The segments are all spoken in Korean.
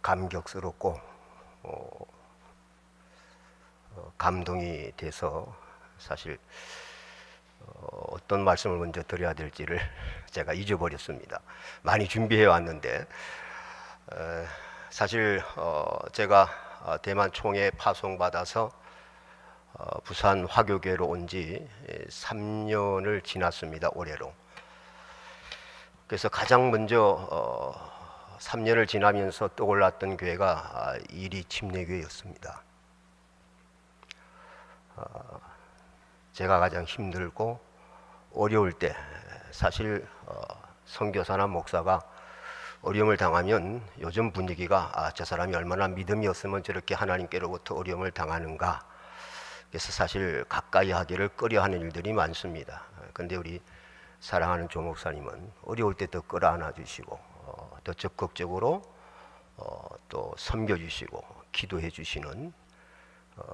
감격스럽고 감동이 돼서 사실 어떤 말씀을 먼저 드려야 될지를 제가 잊어버렸습니다. 많이 준비해 왔는데 사실 제가 대만 총회 파송받아서 부산 화교교회로 온 지 3년을 지났습니다. 올해로. 그래서 가장 먼저 3년을 지나면서 떠올랐던 교회가 이리 침례교회였습니다. 제가 가장 힘들고 어려울 때 사실 선교사나 목사가 어려움을 당하면 요즘 분위기가 저 사람이 얼마나 믿음이 없으면 저렇게 하나님께로부터 어려움을 당하는가, 그래서 사실 가까이 하기를 꺼려하는 일들이 많습니다. 그런데 우리 사랑하는 조 목사님은 어려울 때 더 끌어안아 주시고 더 적극적으로 또 섬겨주시고 기도해 주시는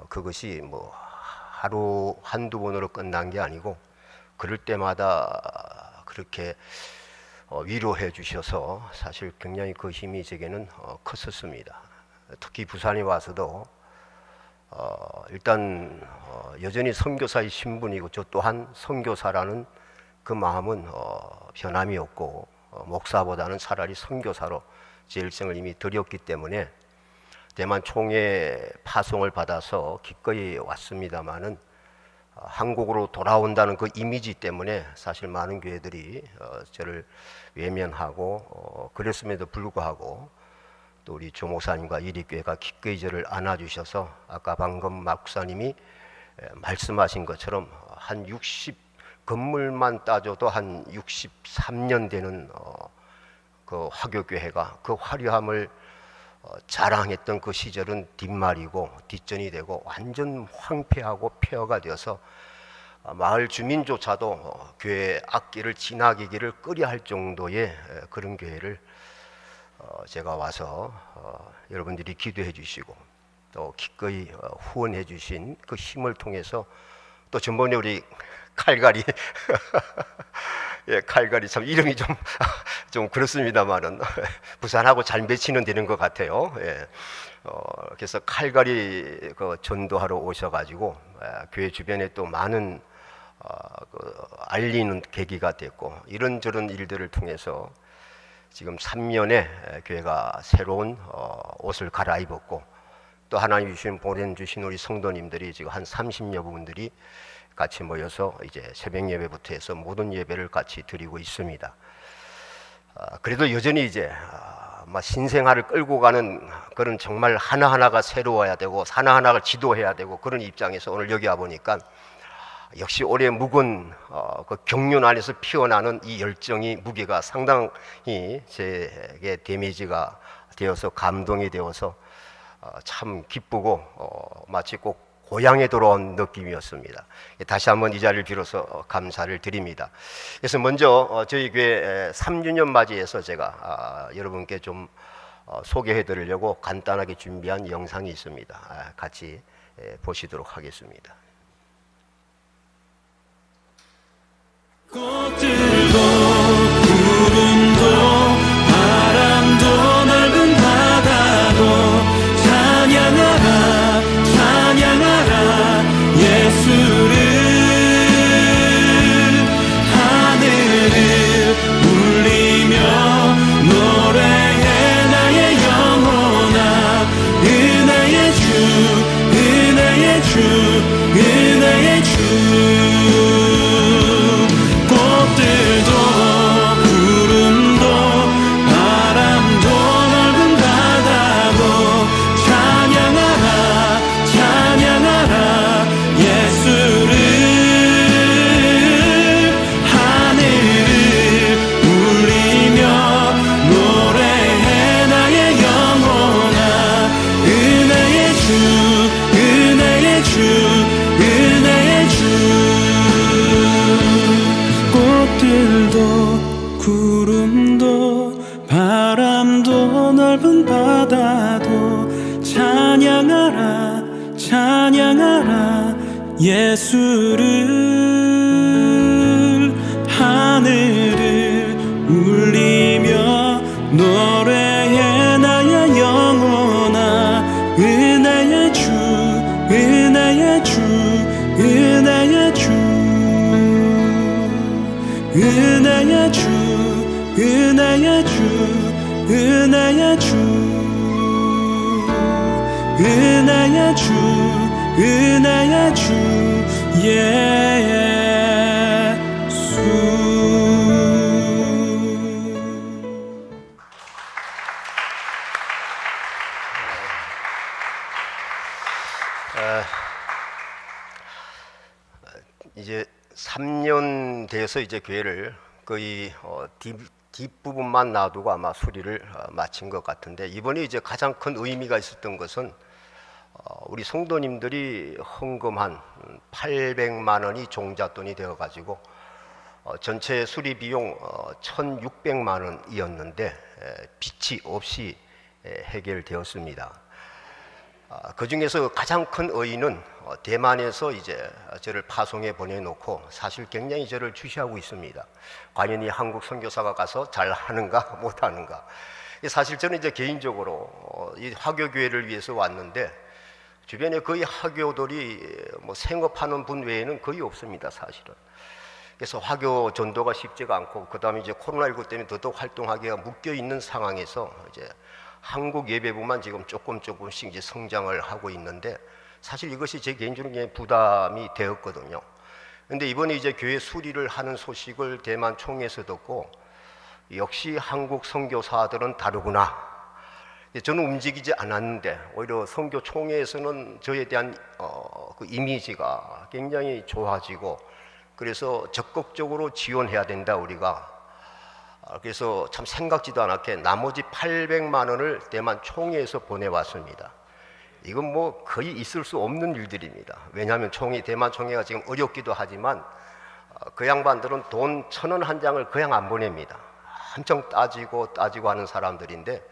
그것이 뭐 하루 한두 번으로 끝난 게 아니고 그럴 때마다 그렇게 위로해 주셔서 사실 굉장히 그 힘이 제게는 컸었습니다. 특히 부산에 와서도 일단 여전히 선교사의 신분이고 저 또한 선교사라는 그 마음은 변함이 없고 목사보다는 차라리 선교사로 제 일생을 이미 드렸기 때문에 대만 총회 파송을 받아서 기꺼이 왔습니다마는 한국으로 돌아온다는 그 이미지 때문에 사실 많은 교회들이 저를 외면하고 그랬음에도 불구하고 또 우리 조 목사님과 이리교회가 기꺼이 저를 안아주셔서 아까 방금 목사님이 말씀하신 것처럼 한 60 건물만 따져도 한 63년 되는 그 화교교회가 그 화려함을 자랑했던 그 시절은 뒷말이고 뒷전이 되고 완전 황폐하고 폐허가 되어서 마을 주민조차도 교회 앞길을 지나기기를 꺼려할 정도의 그런 교회를 제가 와서 여러분들이 기도해 주시고 또 기꺼이 후원해 주신 그 힘을 통해서 또 전번에 우리 칼갈이 예, 칼갈이 참 이름이 좀 그렇습니다만은 부산하고 잘 매치는 되는 것 같아요. 예. 그래서 칼갈이 그 전도하러 오셔가지고 교회 주변에 또 많은 알리는 계기가 됐고 이런저런 일들을 통해서 지금 3년에 교회가 새로운 옷을 갈아입었고 또 하나님 보내주신 우리 성도님들이 지금 한 30여 분들이 같이 모여서 이제 새벽 예배부터 해서 모든 예배를 같이 드리고 있습니다. 그래도 여전히 이제 신생아를 끌고 가는 그런 정말 하나하나가 새로워야 되고 하나하나가 지도해야 되고 그런 입장에서 오늘 여기 와 보니까 역시 올해 묵은 그 경륜 안에서 피어나는 이 열정이 무게가 상당히 제게 데미지가 되어서 감동이 되어서 참 기쁘고 마치 꼭 고향에 돌아온 느낌이었습니다. 다시 한번 이 자리를 빌어서 감사를 드립니다. 그래서 먼저 저희 교회 3주년 맞이해서 제가 여러분께 좀 소개해 드리려고 간단하게 준비한 영상이 있습니다. 같이 보시도록 하겠습니다. 꽃들도 구름도 바람도 넓은 바다도 찬양하라 찬양하라 예수를 하늘을 울리며 노래해 나의 영혼아 은혜의 주 은혜의 주 은혜의 주 꽃들도 구름도 바람도 넓은 바다도 찬양하라 찬양하라 예수를 하늘을 울리며 노래해 나의 영혼아 은혜의 주 은혜의 주 은혜의 주 꽃들도 구름도 바람도 넓은 바다도 찬양하라 찬양하라 예수를 하늘을 울리며 노래해 나의 은혜의 주 은혜의 주 은혜의 주 은혜의 주 은혜의 주 예수 이제 3년 돼서 이제 교회를 거의 뒷부분만 놔두고 아마 수리를 마친 것 같은데, 이번에 이제 가장 큰 의미가 있었던 것은 우리 성도님들이 헌금한 800만 원이 종잣돈이 되어 가지고 전체 수리 비용 1,600만 원이었는데 빚이 없이 해결되었습니다. 그 중에서 가장 큰 의의는 대만에서 이제 저를 파송해 보내놓고 사실 굉장히 저를 주시하고 있습니다. 과연 이 한국 선교사가 가서 잘 하는가 못하는가. 사실 저는 이제 개인적으로 이 화교교회를 위해서 왔는데 주변에 거의 화교들이 뭐 생업하는 분 외에는 거의 없습니다, 사실은. 그래서 화교 전도가 쉽지가 않고, 그 다음에 이제 코로나19 때문에 더더욱 활동하기가 묶여 있는 상황에서 이제 한국 예배부만 지금 조금씩 이제 성장을 하고 있는데, 사실 이것이 제 개인적으로 부담이 되었거든요. 근데 이번에 이제 교회 수리를 하는 소식을 대만 총회에서 듣고 역시 한국 선교사들은 다르구나. 저는 움직이지 않았는데 오히려 선교 총회에서는 저에 대한 그 이미지가 굉장히 좋아지고, 그래서 적극적으로 지원해야 된다 우리가. 그래서 참 생각지도 않았게 나머지 800만 원을 대만 총회에서 보내왔습니다. 이건 뭐 거의 있을 수 없는 일들입니다. 왜냐하면 대만 총회가 지금 어렵기도 하지만 그 양반들은 돈 1,000원 한 장을 그냥 안 보냅니다. 엄청 따지고 하는 사람들인데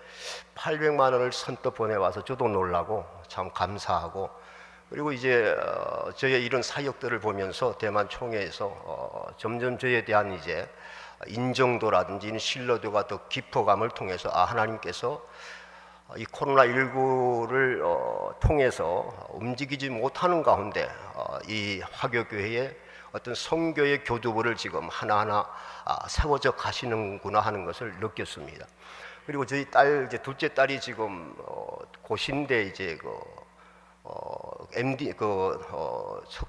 800만 원을 선뜻 보내와서 저도 놀라고 참 감사하고, 그리고 이제 저의 이런 사역들을 보면서 대만 총회에서 점점 저에 대한 이제 인정도라든지 신뢰도가 더 깊어감을 통해서 하나님께서 이 코로나19를 통해서 움직이지 못하는 가운데 이 화교교회의 어떤 선교의 교두보를 지금 하나하나 세워져 가시는구나 하는 것을 느꼈습니다. 그리고 저희 딸, 이제 둘째 딸이 지금 고신대 이제 MD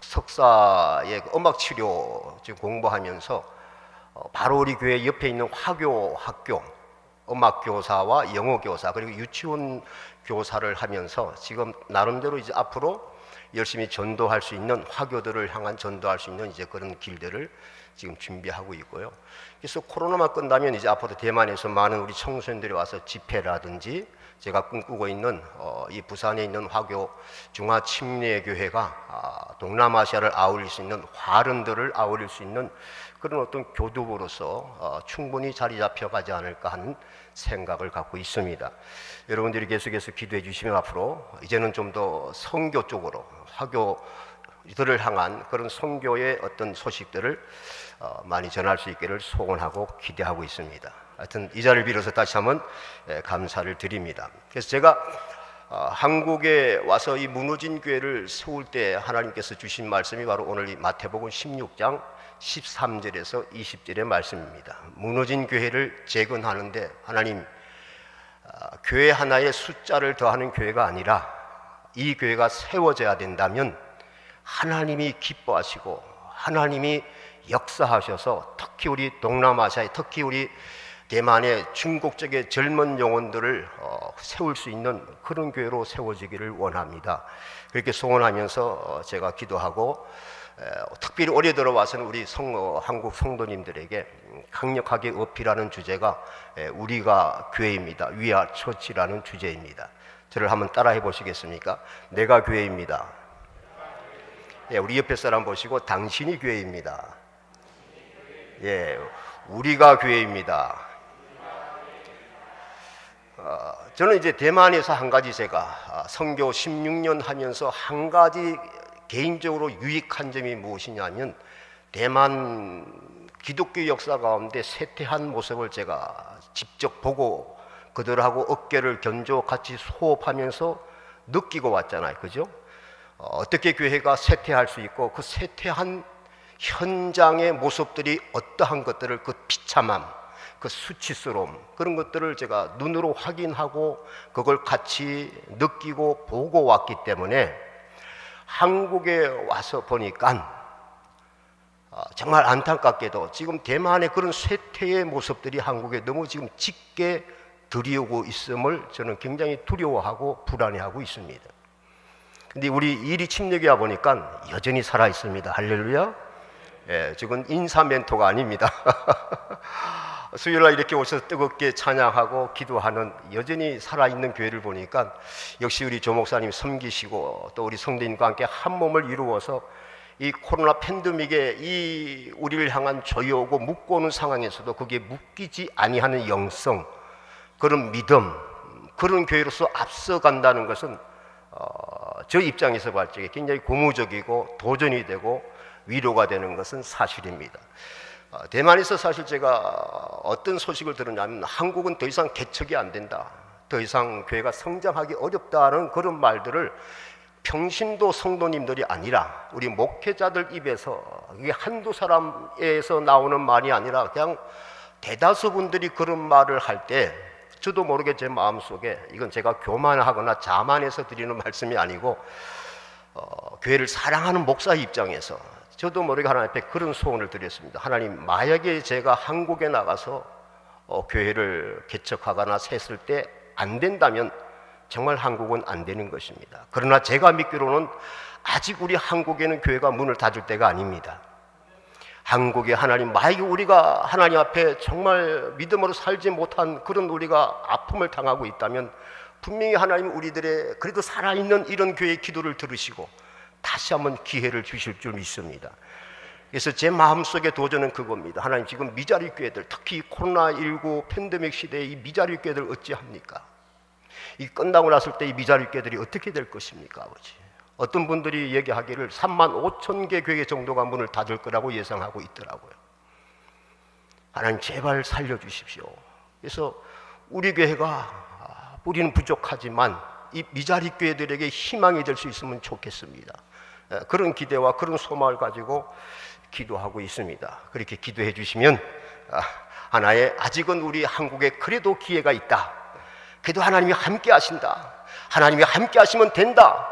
석사의 음악 치료 지금 공부하면서 바로 우리 교회 옆에 있는 화교 학교 음악 교사와 영어 교사 그리고 유치원 교사를 하면서 지금 나름대로 이제 앞으로 열심히 전도할 수 있는, 화교들을 향한 전도할 수 있는 이제 그런 길들을 지금 준비하고 있고요. 그래서 코로나만 끝나면 이제 앞으로 대만에서 많은 우리 청소년들이 와서 집회라든지 제가 꿈꾸고 있는 이 부산에 있는 화교 중화침례교회가 동남아시아를 아울릴 수 있는, 화른들을 아울릴 수 있는 그런 어떤 교두보로서 충분히 자리 잡혀가지 않을까 하는 생각을 갖고 있습니다. 여러분들이 계속해서 기도해 주시면 앞으로 이제는 좀 더 선교 쪽으로 화교들을 향한 그런 선교의 어떤 소식들을 많이 전할 수 있기를 소원하고 기대하고 있습니다. 하여튼 이 자리를 빌어서 다시 한번 감사를 드립니다. 그래서 제가 한국에 와서 이 무너진 교회를 세울 때 하나님께서 주신 말씀이 바로 오늘 이 마태복음 16장 13절에서 20절의 말씀입니다. 무너진 교회를 재건하는데 하나님, 교회 하나의 숫자를 더하는 교회가 아니라 이 교회가 세워져야 된다면 하나님이 기뻐하시고 하나님이 역사하셔서 특히 우리 동남아시아에, 특히 우리 대만의 중국 쪽의 젊은 영혼들을 세울 수 있는 그런 교회로 세워지기를 원합니다. 그렇게 소원하면서 제가 기도하고, 특별히 올해 들어와서는 우리 한국 성도님들에게 강력하게 어필하는 주제가 우리가 교회입니다. We are church라는 주제입니다. 저를 한번 따라해 보시겠습니까? 내가 교회입니다. 우리 옆에 사람 보시고 당신이 교회입니다. 우리가 교회입니다. 저는 이제 대만에서 한 가지 제가 선교 16년 하면서 한 가지 개인적으로 유익한 점이 무엇이냐면, 대만 기독교 역사 가운데 쇠퇴한 모습을 제가 직접 보고 그들하고 어깨를 견조 같이 호흡하면서 느끼고 왔잖아요. 그죠? 어떻게 교회가 쇠퇴할 수 있고 그 쇠퇴한 현장의 모습들이 어떠한 것들을, 그 비참함, 그 수치스러움, 그런 것들을 제가 눈으로 확인하고 그걸 같이 느끼고 보고 왔기 때문에 한국에 와서 보니까 정말 안타깝게도 지금 대만의 그런 쇠퇴의 모습들이 한국에 너무 지금 짙게 들이오고 있음을 저는 굉장히 두려워하고 불안해하고 있습니다. 근데 우리 일이 침략이야 보니까 여전히 살아 있습니다. 할렐루야. 예, 지금 인사 멘토가 아닙니다. 수요일날 이렇게 오셔서 뜨겁게 찬양하고 기도하는 여전히 살아있는 교회를 보니까 역시 우리 조 목사님 섬기시고 또 우리 성도님과 함께 한 몸을 이루어서 이 코로나 팬데믹에 이 우리를 향한 조여오고 묶어오는 상황에서도 그게 묶이지 아니하는 영성, 그런 믿음, 그런 교회로서 앞서간다는 것은 저 입장에서 볼 적에 굉장히 고무적이고 도전이 되고 위로가 되는 것은 사실입니다. 대만에서 사실 제가 어떤 소식을 들었냐면 한국은 더 이상 개척이 안 된다, 더 이상 교회가 성장하기 어렵다는 그런 말들을 평신도 성도님들이 아니라 우리 목회자들 입에서, 이게 한두 사람에서 나오는 말이 아니라 그냥 대다수 분들이 그런 말을 할 때 저도 모르게 제 마음속에, 이건 제가 교만하거나 자만해서 드리는 말씀이 아니고 교회를 사랑하는 목사 입장에서 저도 모르게 하나님 앞에 그런 소원을 드렸습니다. 하나님, 만약에 제가 한국에 나가서 교회를 개척하거나 셌을 때 안 된다면 정말 한국은 안 되는 것입니다. 그러나 제가 믿기로는 아직 우리 한국에는 교회가 문을 닫을 때가 아닙니다. 한국에 하나님, 만약에 우리가 하나님 앞에 정말 믿음으로 살지 못한 그런 우리가 아픔을 당하고 있다면 분명히 하나님 우리들의 그래도 살아있는 이런 교회의 기도를 들으시고 다시 한번 기회를 주실 줄 믿습니다. 그래서 제 마음속의 도전은 그겁니다. 하나님, 지금 미자리 교회들, 특히 코로나19 팬데믹 시대에 이 미자리 교회들 어찌합니까? 이 끝나고 났을 때 이 미자리 교회들이 어떻게 될 것입니까, 아버지? 어떤 분들이 얘기하기를 35,000개 교회 정도가 문을 닫을 거라고 예상하고 있더라고요. 하나님, 제발 살려주십시오. 그래서 우리 교회가 우리는 부족하지만 이 미자리 교회들에게 희망이 될 수 있으면 좋겠습니다. 그런 기대와 그런 소망을 가지고 기도하고 있습니다. 그렇게 기도해 주시면 하나의, 아직은 우리 한국에 그래도 기회가 있다, 그래도 하나님이 함께 하신다, 하나님이 함께 하시면 된다,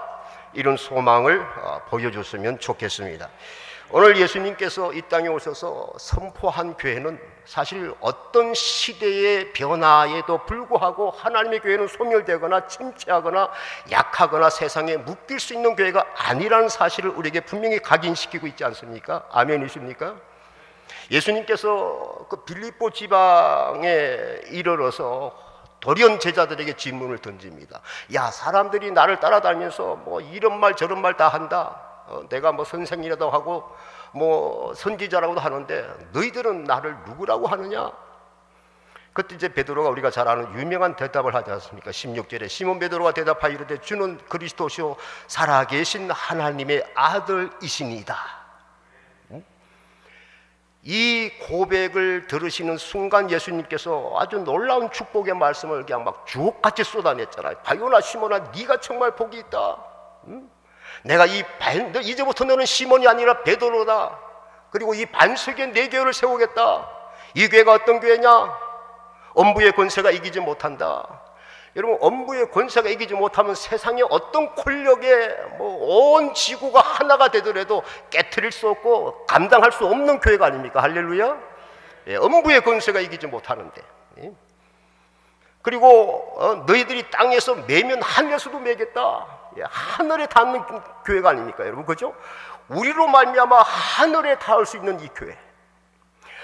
이런 소망을 보여줬으면 좋겠습니다. 오늘 예수님께서 이 땅에 오셔서 선포한 교회는 사실 어떤 시대의 변화에도 불구하고 하나님의 교회는 소멸되거나 침체하거나 약하거나 세상에 묶일 수 있는 교회가 아니라는 사실을 우리에게 분명히 각인시키고 있지 않습니까? 아멘이십니까? 예수님께서 그 빌립보 지방에 이르러서 도련 제자들에게 질문을 던집니다. 야, 사람들이 나를 따라다니면서 뭐 이런 말 저런 말 다 한다, 내가 뭐 선생이라도 하고 뭐 선지자라고도 하는데 너희들은 나를 누구라고 하느냐? 그때 이제 베드로가 우리가 잘 아는 유명한 대답을 하지 않습니까? 16절에 시몬 베드로가 대답하여 이르되 주는 그리스도시요 살아계신 하나님의 아들이시니이다. 이 고백을 들으시는 순간 예수님께서 아주 놀라운 축복의 말씀을 그냥 막 주옥같이 쏟아냈잖아요. 바요나 시몬아, 네가 정말 복이 있다. 내가 이제부터 너는 시몬이 아니라 베드로다. 그리고 이 반석에 내 교회를 세우겠다. 이 교회가 어떤 교회냐? 엄부의 권세가 이기지 못한다. 여러분, 엄부의 권세가 이기지 못하면 세상에 어떤 권력에 온 지구가 하나가 되더라도 깨트릴 수 없고 감당할 수 없는 교회가 아닙니까? 할렐루야. 엄부의 권세가 이기지 못하는데, 그리고 너희들이 땅에서 매면 하늘에서도 매겠다. 하늘에 닿는 교회가 아닙니까, 여러분? 그죠? 우리로 말미암아 하늘에 닿을 수 있는 이 교회,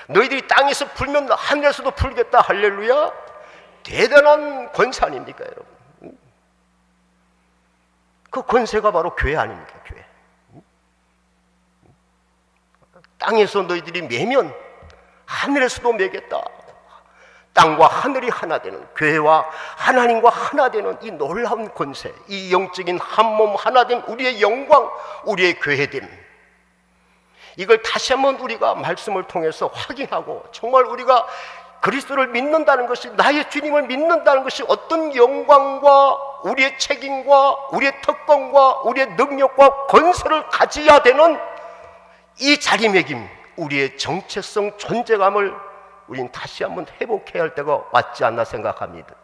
너희들이 땅에서 풀면 하늘에서도 풀겠다. 할렐루야. 대단한 권세 아닙니까, 여러분? 그 권세가 바로 교회 아닙니까, 교회? 땅에서 너희들이 매면 하늘에서도 매겠다. 땅과 하늘이 하나 되는, 교회와 하나님과 하나 되는 이 놀라운 권세, 이 영적인 한몸 하나 된 우리의 영광, 우리의 교회됨, 이걸 다시 한번 우리가 말씀을 통해서 확인하고, 정말 우리가 그리스도를 믿는다는 것이, 나의 주님을 믿는다는 것이 어떤 영광과 우리의 책임과 우리의 특권과 우리의 능력과 권세를 가져야 되는 이 자리매김, 우리의 정체성, 존재감을 우린 다시 한번 회복해야 할 때가 왔지 않나 생각합니다.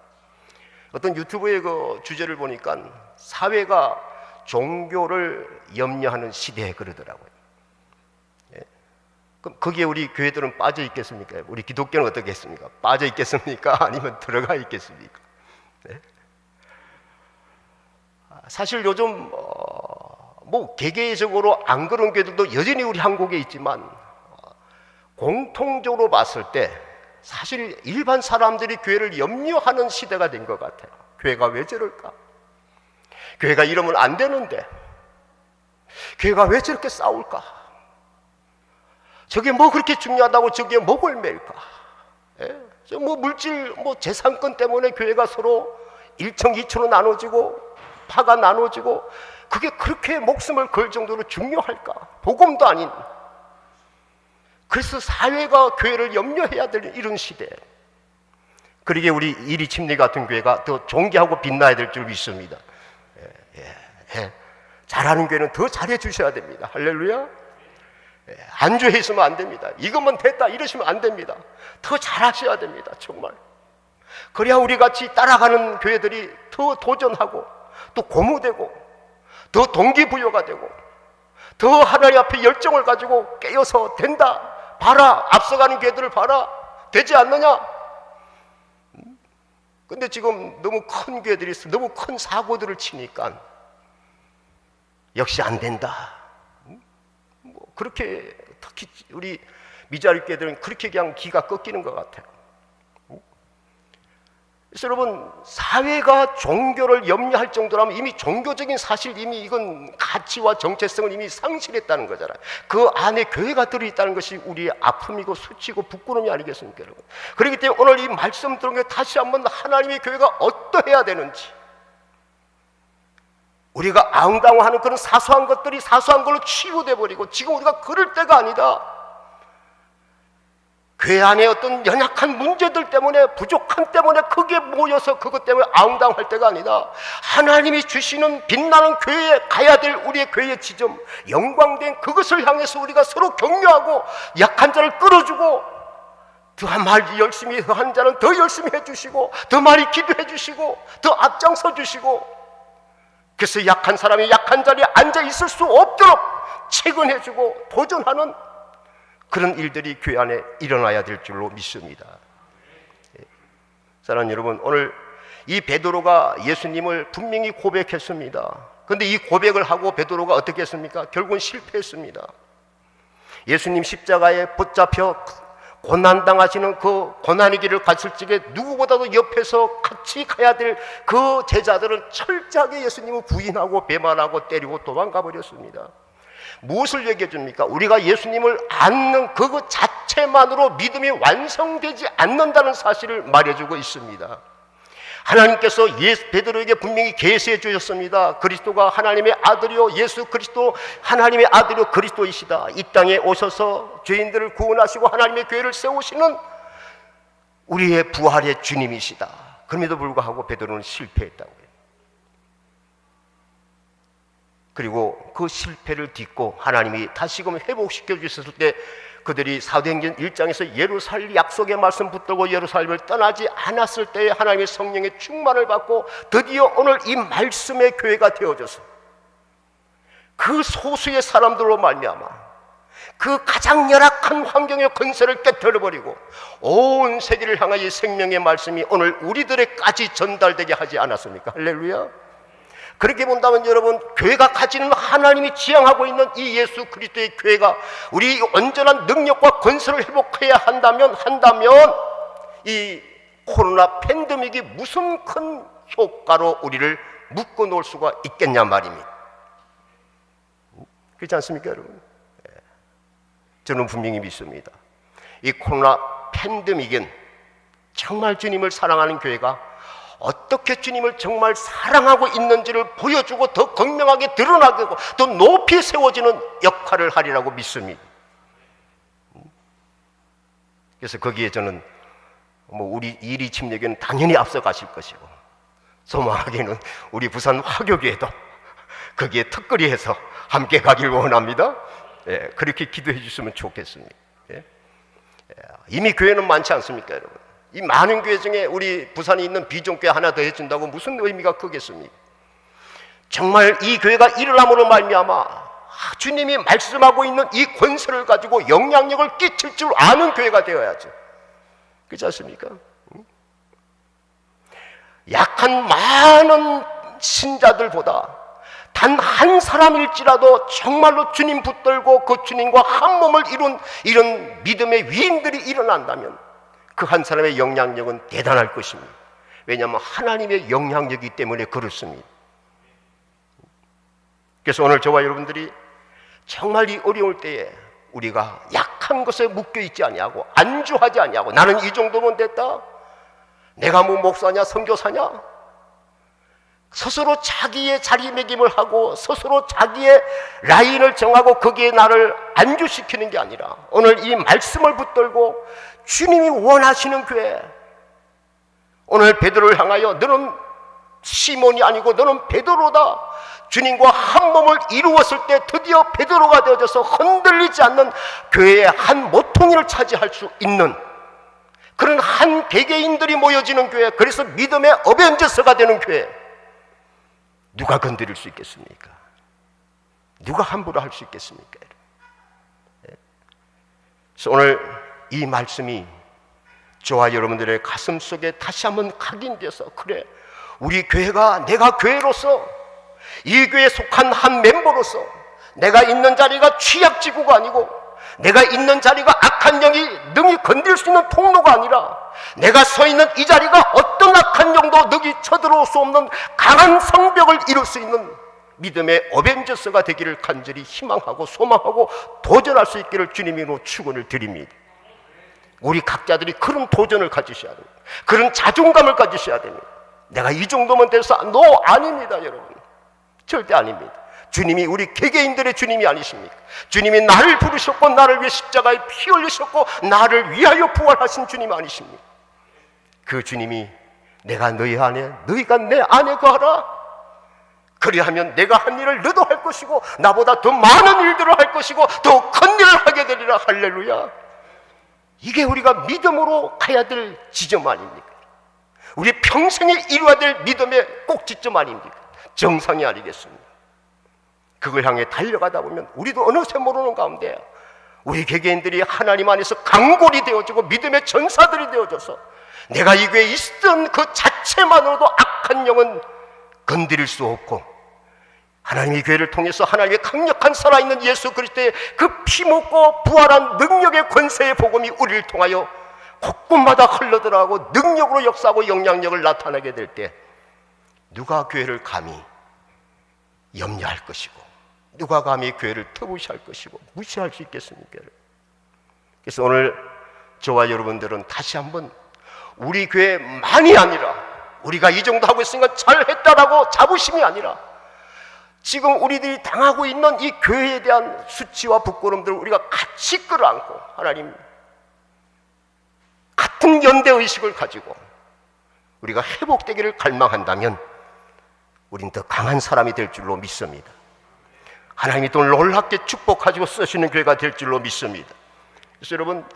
어떤 유튜브의 그 주제를 보니까 사회가 종교를 염려하는 시대에 그러더라고요. 예. 그럼 거기에 우리 교회들은 빠져 있겠습니까? 우리 기독교는 어떻겠습니까? 빠져 있겠습니까? 아니면 들어가 있겠습니까? 예. 사실 요즘 뭐 개개인적으로 안 그런 교회들도 여전히 우리 한국에 있지만 공통적으로 봤을 때 사실 일반 사람들이 교회를 염려하는 시대가 된 것 같아요. 교회가 왜 저럴까? 교회가 이러면 안 되는데 교회가 왜 저렇게 싸울까? 저게 뭐 그렇게 중요하다고 저게 목을 맬까? 예? 저 뭐 물질, 뭐 재산권 때문에 교회가 서로 1층 2층으로 나눠지고 파가 나눠지고 그게 그렇게 목숨을 걸 정도로 중요할까? 복음도 아닌. 그래서 사회가 교회를 염려해야 될 이런 시대. 그러기에 우리 이리침례 같은 교회가 더 존귀하고 빛나야 될 줄 믿습니다. 잘하는 교회는 더 잘해 주셔야 됩니다. 할렐루야. 안주해 있으면 안 됩니다. 이것만 됐다 이러시면 안 됩니다. 더 잘하셔야 됩니다. 정말. 그래야 우리 같이 따라가는 교회들이 더 도전하고 또 고무되고 더 동기부여가 되고 더 하나님 앞에 열정을 가지고 깨어서 된다. 봐라, 앞서가는 교회들을 봐라. 되지 않느냐? 근데 지금 너무 큰 교회들이 있어, 너무 큰 사고들을 치니까 역시 안 된다. 뭐 그렇게 특히 우리 미자립 교회들은 그렇게 그냥 기가 꺾이는 것 같아요. 그래서 여러분, 사회가 종교를 염려할 정도라면 이미 종교적인 사실, 이미 이건 가치와 정체성을 이미 상실했다는 거잖아요. 그 안에 교회가 들어있다는 것이 우리의 아픔이고 수치고 부끄러움이 아니겠습니까, 여러분? 그렇기 때문에 오늘 이 말씀 들은 게 다시 한번 하나님의 교회가 어떠해야 되는지, 우리가 아웅다웅하는 그런 사소한 것들이 사소한 걸로 치유돼 버리고, 지금 우리가 그럴 때가 아니다. 교회 안에 어떤 연약한 문제들 때문에, 부족함 때문에 크게 모여서 그것 때문에 아웅다웅할 때가 아니다. 하나님이 주시는 빛나는 교회에 가야 될 우리의 교회의 지점, 영광된 그것을 향해서 우리가 서로 격려하고 약한 자를 끌어주고, 더 많이 열심히 한 자는 더 열심히 해주시고, 더 많이 기도해 주시고, 더 앞장서 주시고, 그래서 약한 사람이 약한 자리에 앉아 있을 수 없도록 채근해주고 도전하는 그런 일들이 교회 안에 일어나야 될 줄로 믿습니다. 사랑하는 여러분, 오늘 이 베드로가 예수님을 분명히 고백했습니다. 그런데 이 고백을 하고 베드로가 어떻게 했습니까? 결국은 실패했습니다. 예수님 십자가에 붙잡혀 고난당하시는 그 고난의 길을 갔을 적에 누구보다도 옆에서 같이 가야 될 그 제자들은 철저하게 예수님을 부인하고 배반하고 때리고 도망가 버렸습니다. 무엇을 얘기해 줍니까? 우리가 예수님을 아는 그것 자체만으로 믿음이 완성되지 않는다는 사실을 말해주고 있습니다. 하나님께서 베드로에게 분명히 계시해 주셨습니다. 그리스도가 하나님의 아들이요, 예수 그리스도 하나님의 아들이요 그리스도이시다. 이 땅에 오셔서 죄인들을 구원하시고 하나님의 교회를 세우시는 우리의 부활의 주님이시다. 그럼에도 불구하고 베드로는 실패했다고요. 그리고 그 실패를 딛고 하나님이 다시금 회복시켜 주셨을 때 그들이 사도행전 1장에서 예루살렘 약속의 말씀 붙들고 예루살렘을 떠나지 않았을 때에 하나님의 성령의 충만을 받고 드디어 오늘 이 말씀의 교회가 되어져서 그 소수의 사람들로 말미암아 그 가장 열악한 환경의 권세를 깨뜨려버리고 온 세계를 향하여 이 생명의 말씀이 오늘 우리들에까지 전달되게 하지 않았습니까? 할렐루야. 그렇게 본다면 여러분, 교회가 가지는 하나님이 지향하고 있는 이 예수 그리스도의 교회가 우리 온전한 능력과 권세를 회복해야 한다면 이 코로나 팬데믹이 무슨 큰 효과로 우리를 묶어 놓을 수가 있겠냐 말입니다. 그렇지 않습니까, 여러분? 저는 분명히 믿습니다. 이 코로나 팬데믹은 정말 주님을 사랑하는 교회가 어떻게 주님을 정말 사랑하고 있는지를 보여주고 더 극명하게 드러나게 하고 더 높이 세워지는 역할을 하리라고 믿습니다. 그래서 거기에 저는 우리 이리침례교는 당연히 앞서 가실 것이고, 소망하기는 우리 부산 화교교회도 거기에 특거리 해서 함께 가길 원합니다. 그렇게 기도해 주시면 좋겠습니다. 이미 교회는 많지 않습니까, 여러분? 이 많은 교회 중에 우리 부산에 있는 비전교회 하나 더 해준다고 무슨 의미가 크겠습니까? 정말 이 교회가 일어남으로 말미암아 주님이 말씀하고 있는 이 권세를 가지고 영향력을 끼칠 줄 아는 교회가 되어야죠. 그렇지 않습니까? 약한 많은 신자들보다 단 한 사람일지라도 정말로 주님 붙들고 그 주님과 한 몸을 이룬 이런 믿음의 위인들이 일어난다면 그 한 사람의 영향력은 대단할 것입니다. 왜냐하면 하나님의 영향력이기 때문에 그렇습니다. 그래서 오늘 저와 여러분들이 정말 이 어려울 때에 우리가 약한 것에 묶여있지 아니하고 안주하지 아니하고 나는 이 정도면 됐다, 내가 뭐 목사냐 선교사냐, 스스로 자기의 자리매김을 하고 스스로 자기의 라인을 정하고 거기에 나를 안주시키는 게 아니라 오늘 이 말씀을 붙들고 주님이 원하시는 교회, 오늘 베드로를 향하여 너는 시몬이 아니고 너는 베드로다, 주님과 한 몸을 이루었을 때 드디어 베드로가 되어져서 흔들리지 않는 교회의 한 모퉁이를 차지할 수 있는 그런 한 개개인들이 모여지는 교회, 그래서 믿음의 어벤져스가 되는 교회, 누가 건드릴 수 있겠습니까? 누가 함부로 할 수 있겠습니까? 그래서 오늘 이 말씀이 저와 여러분들의 가슴 속에 다시 한번 각인돼서, 그래, 우리 교회가, 내가 교회로서 이 교회에 속한 한 멤버로서 내가 있는 자리가 취약지구가 아니고 내가 있는 자리가 악한 영이 능히 건들 수 있는 통로가 아니라 내가 서 있는 이 자리가 어떤 악한 영도 능히 쳐들어올 수 없는 강한 성벽을 이룰 수 있는 믿음의 어벤져스가 되기를 간절히 희망하고 소망하고 도전할 수 있기를 주님으로 축원을 드립니다. 우리 각자들이 그런 도전을 가지셔야 됩니다. 그런 자존감을 가지셔야 됩니다. 내가 이 정도면 돼서 아닙니다, 여러분. 절대 아닙니다. 주님이 우리 개개인들의 주님이 아니십니까? 주님이 나를 부르셨고 나를 위해 십자가에 피 흘리셨고 나를 위하여 부활하신 주님 아니십니까? 그 주님이 내가 너희 안에, 너희가 내 안에 거하라, 그리하면 내가 한 일을 너도 할 것이고 나보다 더 많은 일들을 할 것이고 더 큰 일을 하게 되리라. 할렐루야. 이게 우리가 믿음으로 가야 될 지점 아닙니까? 우리 평생에 이루어야 될 믿음의 꼭지점 아닙니까? 정상이 아니겠습니까? 그걸 향해 달려가다 보면 우리도 어느새 모르는 가운데 우리 개개인들이 하나님 안에서 강골이 되어지고 믿음의 전사들이 되어져서 내가 이 교회에 있던 그 자체만으로도 악한 영은 건드릴 수 없고 하나님의 교회를 통해서 하나님의 강력한 살아있는 예수 그리스도의 그 피먹고 부활한 능력의 권세의 복음이 우리를 통하여 곳곳마다 흘러들어가고 능력으로 역사하고 영향력을 나타내게 될 때 누가 교회를 감히 염려할 것이고 누가 감히 교회를 터부시할 것이고 무시할 수 있겠습니까? 그래서 오늘 저와 여러분들은 다시 한번 우리 교회만이 아니라 우리가 이 정도 하고 있으니까 잘했다라고 자부심이 아니라 지금 우리들이 당하고 있는 이 교회에 대한 수치와 부끄러움들을 우리가 같이 끌어안고 하나님 같은 연대의식을 가지고 우리가 회복되기를 갈망한다면 우린 더 강한 사람이 될 줄로 믿습니다. 하나님이 또 놀랍게 축복하시고 쓰시는 교회가 될 줄로 믿습니다. 그래서 여러분,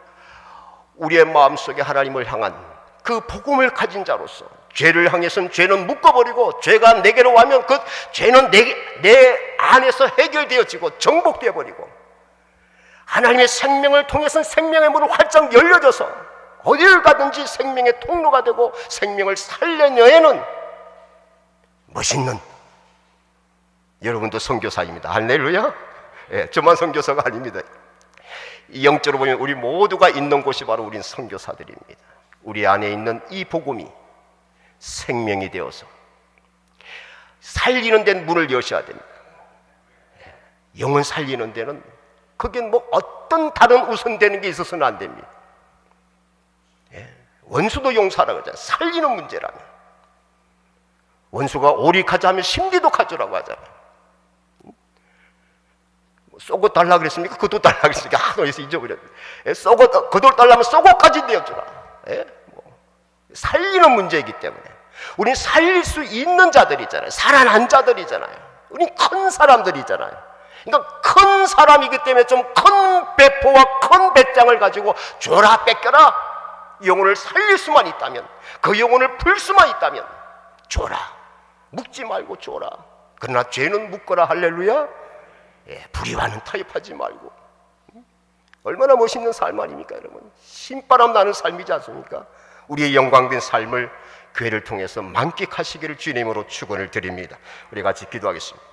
우리의 마음속에 하나님을 향한 그 복음을 가진 자로서 죄를 향해서는 죄는 묶어버리고 죄가 내게로 와면 그 죄는 내 안에서 해결되어지고 정복되어 버리고 하나님의 생명을 통해서는 생명의 문은 활짝 열려져서 어딜 가든지 생명의 통로가 되고 생명을 살려내는 멋있는 여러분도 선교사입니다. 할렐루야. 예, 저만 선교사가 아닙니다. 영적으로 보면 우리 모두가 있는 곳이 바로 우린 선교사들입니다. 우리 안에 있는 이 복음이 생명이 되어서 살리는 데는 문을 여셔야 됩니다. 영은 살리는 데는 그게 뭐 어떤 다른 우선되는 게 있어서는 안 됩니다. 원수도 용서하라고 하잖아요. 살리는 문제라면. 원수가 오리카자 하면 심리도 가져라고 하잖아요. 쏘고 달라 그랬습니까? 그도 달라 그랬습니까? 하도에서 잊어버렸네. 쏘고 그도 달라면 쏘고까지 내어주라. 살리는 문제이기 때문에 우리는 살릴 수 있는 자들이잖아요. 살아난 자들이잖아요. 우리는 큰 사람들이잖아요. 그러니까 큰 사람이기 때문에 좀 큰 배포와 큰 배짱을 가지고 줘라 뺏겨라, 영혼을 살릴 수만 있다면, 그 영혼을 풀 수만 있다면 줘라, 묵지 말고 줘라. 그러나 죄는 묵거라. 할렐루야. 예, 불의와는 타협하지 말고. 얼마나 멋있는 삶 아닙니까 여러분? 신바람 나는 삶이지 않습니까? 우리의 영광된 삶을 교회를 통해서 만끽하시기를 주님으로 축원을 드립니다. 우리 같이 기도하겠습니다.